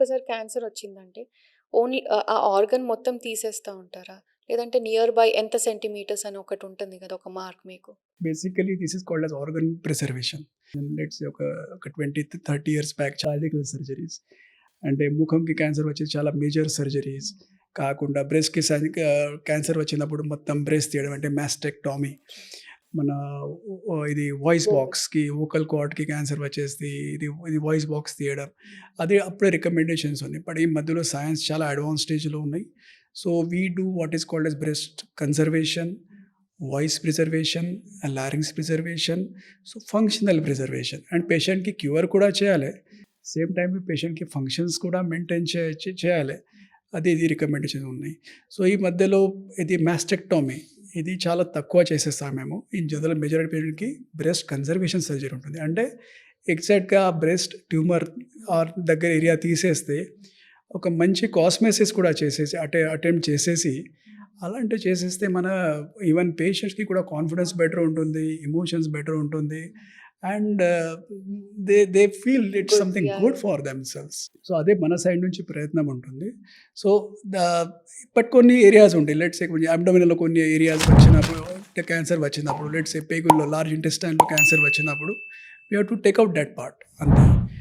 ఒక్కసారి క్యాన్సర్ వచ్చిందంటే ఓన్లీ ఆ ఆర్గన్ మొత్తం తీసేస్తా ఉంటారా? లేదంటే నియర్ బై ఎంత సెంటీమీటర్స్ అని ఒకటుంటుంది గదా! ఒక మార్క్ మీకు. Basically this is called as organ preservation. Let's say ఒక 20-30 ఇయర్స్ బ్యాక్ చాలాటికల్ సర్జరీస్ అంటే ముఖంకి క్యాన్సర్ వచ్చేది చాలా మేజర్ సర్జరీస్ కాకుండా బ్రెస్ట్‌కి క్యాన్సర్ వచ్చినప్పుడు మొత్తం బ్రెస్ట్ తీయడం అంటే మాస్టెక్టమీ. మన ఇది వాయిస్ బాక్స్‌కి వోకల్ కార్డ్‌కి క్యాన్సర్ వచ్చేసి ఇది వాయిస్ బాక్స్ తీయడం. అది అప్పుడే రికమెండేషన్స్ ఉన్నాయి. బట్ ఈ మధ్యలో సైన్స్ చాలా అడ్వాన్స్ స్టేజ్‌లో ఉన్నాయి. So we do what is called as breast conservation, voice preservation, larynx preservation, so functional preservation and పేషెంట్‌కి క్యూర్ కూడా చేయాలి. సేమ్ టైమ్ పేషెంట్‌కి ఫంక్షన్స్ కూడా మెయింటైన్ చేయాలి. ఇది రికమెండేషన్ ఉన్నాయి. సో ఈ మధ్యలో ఇది మాస్టెక్టమీ ఇది చాలా తక్కువ చేసేస్తాం మేము. ఇన్ జనరల్ మెజారిటీ పేషెంట్‌కి బ్రెస్ట్ కన్జర్వేషన్ సర్జరీ ఉంటుంది. అంటే ఎగ్జాక్ట్‌గా బ్రెస్ట్ ట్యూమర్ దగ్గర ఏరియా తీసేస్తే ఒక మంచి కాస్మెసిస్ కూడా చేసేసి అటెంప్ట్ చేసేసి అలాంటివి చేసేస్తే మన ఈవెన్ పేషెంట్స్‌కి కూడా కాన్ఫిడెన్స్ బెటర్ ఉంటుంది. ఎమోషన్స్ బెటర్ ఉంటుంది. And they feel it's good. Something yah! Good for themselves. So అదే మన సైడ్ నుంచి ప్రయత్నం ఉంటుంది. సో ద బట్ కొన్ని ఏరియాస్ ఉంటాయి. లెట్స్ సే కొంచెం అబ్డోమినల్‌లో కొన్ని ఏరియాస్ వచ్చినప్పుడు క్యాన్సర్ వచ్చినప్పుడు లెట్స్ సే పేగుల్లో లార్జ్ ఇంటెస్టైన్‌లో క్యాన్సర్ వచ్చినప్పుడు we have to take out that part అంతే.